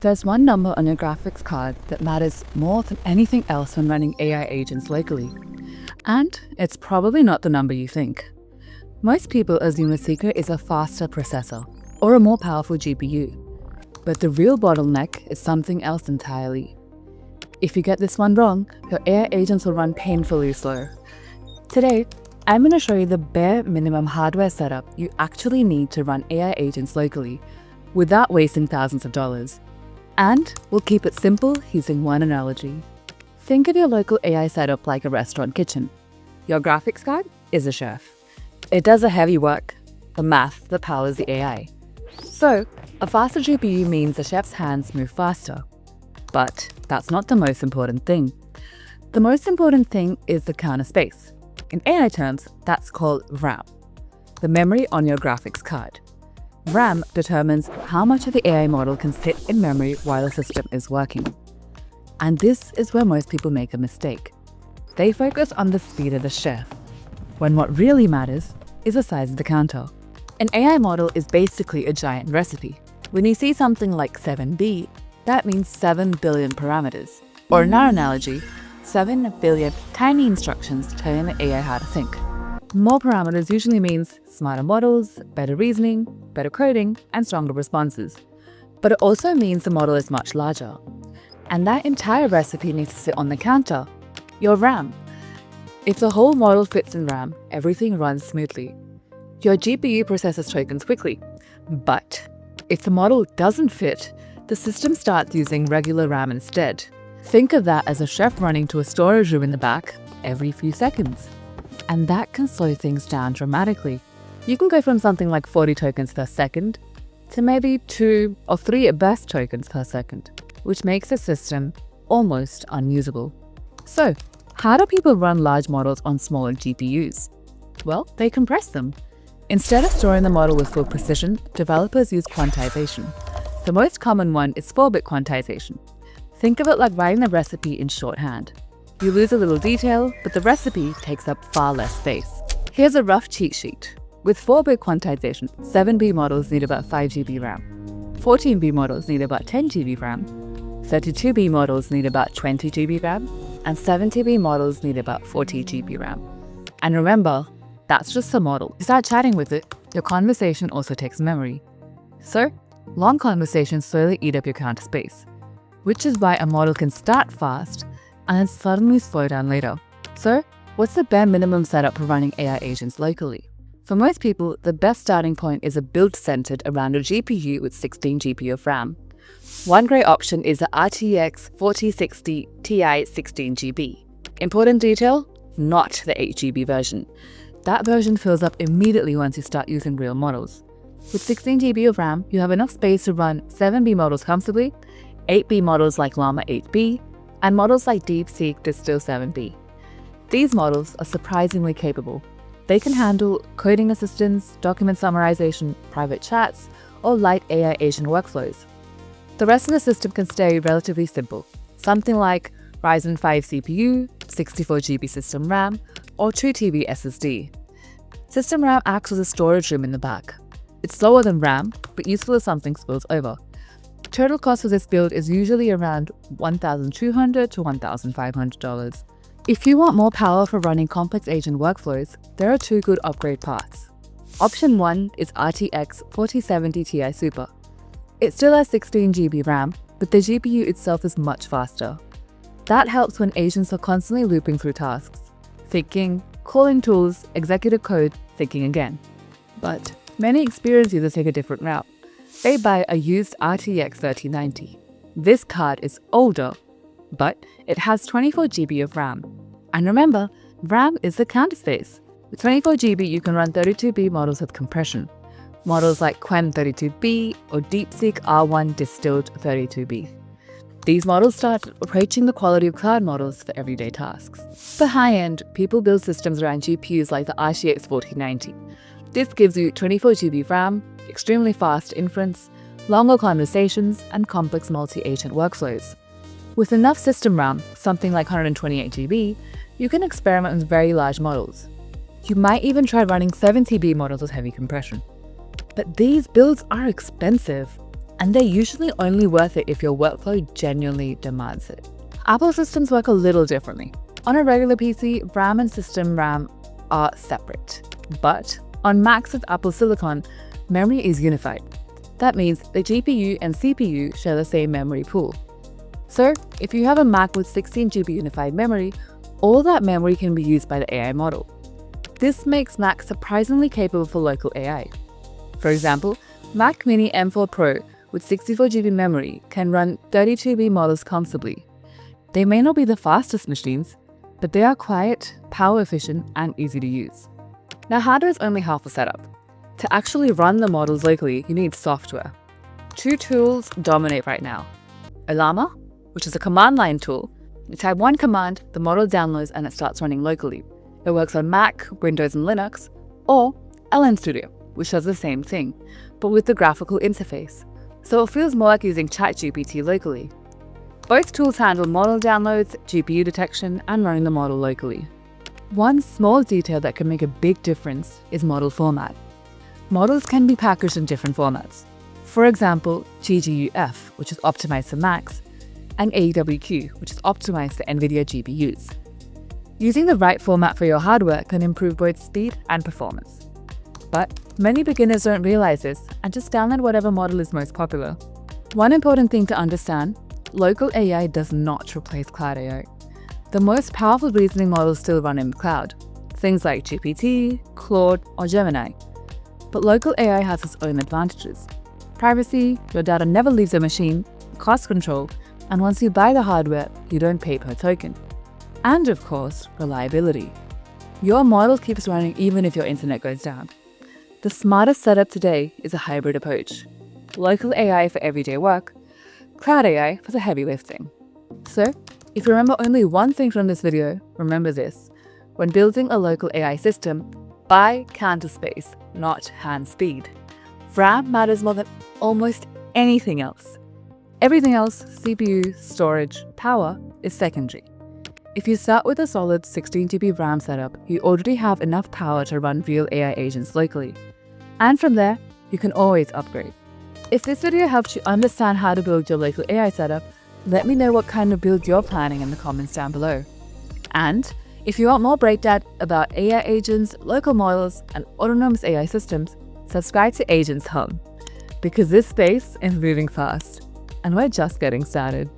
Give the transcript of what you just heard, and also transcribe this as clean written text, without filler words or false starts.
There's one number on your graphics card that matters more than anything else when running AI agents locally. And it's probably not the number you think. Most people assume the secret is a faster processor or a more powerful GPU. But the real bottleneck is something else entirely. If you get this one wrong, your AI agents will run painfully slow. Today, I'm going to show you the bare minimum hardware setup you actually need to run AI agents locally without wasting thousands of dollars. And we'll keep it simple using one analogy. Think of your local AI setup like a restaurant kitchen. Your graphics card is a chef. It does the heavy work, the math that powers the AI. So, a faster GPU means the chef's hands move faster. But that's not the most important thing. The most important thing is the counter space. In AI terms, that's called VRAM, the memory on your graphics card. VRAM determines how much of the AI model can sit in memory while the system is working. And this is where most people make a mistake. They focus on the speed of the chef, when what really matters is the size of the counter. An AI model is basically a giant recipe. When you see something like 7B, that means 7 billion parameters. Or in our analogy, 7 billion tiny instructions telling the AI how to think. More parameters usually means smarter models, better reasoning, better coding, and stronger responses. But it also means the model is much larger. And that entire recipe needs to sit on the counter, your RAM. If the whole model fits in RAM, everything runs smoothly. Your GPU processes tokens quickly. But if the model doesn't fit, the system starts using regular RAM instead. Think of that as a chef running to a storage room in the back every few seconds. And that can slow things down dramatically. You can go from something like 40 tokens per second to maybe 2 or 3 at best tokens per second, which makes the system almost unusable. So, how do people run large models on smaller GPUs? Well, they compress them. Instead of storing the model with full precision, developers use quantization. The most common one is 4-bit quantization. Think of it like writing the recipe in shorthand. You lose a little detail, but the recipe takes up far less space. Here's a rough cheat sheet. With 4-bit quantization, 7B models need about 5 GB RAM. 14B models need about 10 GB RAM. 32B models need about 20 GB RAM. And 70B models need about 40 GB RAM. And remember, that's just a model. You start chatting with it, your conversation also takes memory. So, long conversations slowly eat up your counter space, which is why a model can start fast and then suddenly slow down later. So, what's the bare minimum setup for running AI agents locally? For most people, the best starting point is a build centered around a GPU with 16 GB of RAM. One great option is the RTX 4060 Ti 16GB. Important detail? Not the 8GB version. That version fills up immediately once you start using real models. With 16GB of RAM, you have enough space to run 7B models comfortably, 8B models like LLaMA 8B, and models like DeepSeek Distill 7B. These models are surprisingly capable. They can handle coding assistance, document summarization, private chats, or light AI agent workflows. The rest of the system can stay relatively simple, something like Ryzen 5 CPU, 64GB system RAM, or 2TB SSD. System RAM acts as a storage room in the back. It's slower than RAM, but useful if something spills over. Total cost for this build is usually around $1,200 to $1,500. If you want more power for running complex agent workflows, there are 2 good upgrade paths. Option 1 is RTX 4070 Ti Super. It still has 16GB RAM, but the GPU itself is much faster. That helps when agents are constantly looping through tasks, thinking, calling tools, executive code, thinking again. But many experienced users take a different route. They buy a used RTX 3090. This card is older, but it has 24GB of RAM. And remember, RAM is the counter space. With 24GB, you can run 32B models with compression. Models like Qwen 32B or DeepSeek R1 Distilled 32B. These models start approaching the quality of cloud models for everyday tasks. For high-end, people build systems around GPUs like the RTX 4090. This gives you 24GB RAM, extremely fast inference, longer conversations, and complex multi-agent workflows. With enough system RAM, something like 128GB, you can experiment with very large models. You might even try running 70B models with heavy compression. But these builds are expensive. and they're usually only worth it if your workflow genuinely demands it. Apple systems work a little differently. On a regular PC, VRAM and system RAM are separate. But on Macs with Apple Silicon, memory is unified. That means the GPU and CPU share the same memory pool. So if you have a Mac with 16 GB unified memory, all that memory can be used by the AI model. This makes Mac surprisingly capable for local AI. For example, Mac Mini M4 Pro with 64 GB memory can run 32B models comfortably. They may not be the fastest machines, but they are quiet, power efficient, and easy to use. Now, hardware is only half the setup. To actually run the models locally, you need software. Two tools dominate right now. Ollama, which is a command line tool. You type one command, the model downloads, and it starts running locally. It works on Mac, Windows, and Linux, or LM Studio, which does the same thing, but with the graphical interface. So it feels more like using ChatGPT locally. Both tools handle model downloads, GPU detection, and running the model locally. One small detail that can make a big difference is model format. Models can be packaged in different formats. For example, GGUF, which is optimized for Macs, and AWQ, which is optimized for NVIDIA GPUs. Using the right format for your hardware can improve both speed and performance. But many beginners don't realize this and just download whatever model is most popular. One important thing to understand, local AI does not replace cloud AI. The most powerful reasoning models still run in the cloud, things like GPT, Claude, or Gemini. But local AI has its own advantages. Privacy, your data never leaves the machine, cost control, and once you buy the hardware, you don't pay per token. And of course, reliability. Your model keeps running even if your internet goes down. The smartest setup today is a hybrid approach. Local AI for everyday work, cloud AI for the heavy lifting. So, if you remember only one thing from this video, remember this. When building a local AI system, buy counter space, not hand speed. VRAM matters more than almost anything else. Everything else, CPU, storage, power, is secondary. If you start with a solid 16 GB RAM setup, you already have enough power to run real AI agents locally. And from there, you can always upgrade. If this video helped you understand how to build your local AI setup, let me know what kind of build you're planning in the comments down below. And if you want more breakdown about AI agents, local models, and autonomous AI systems, subscribe to Agents Hub, because this space is moving fast, and we're just getting started.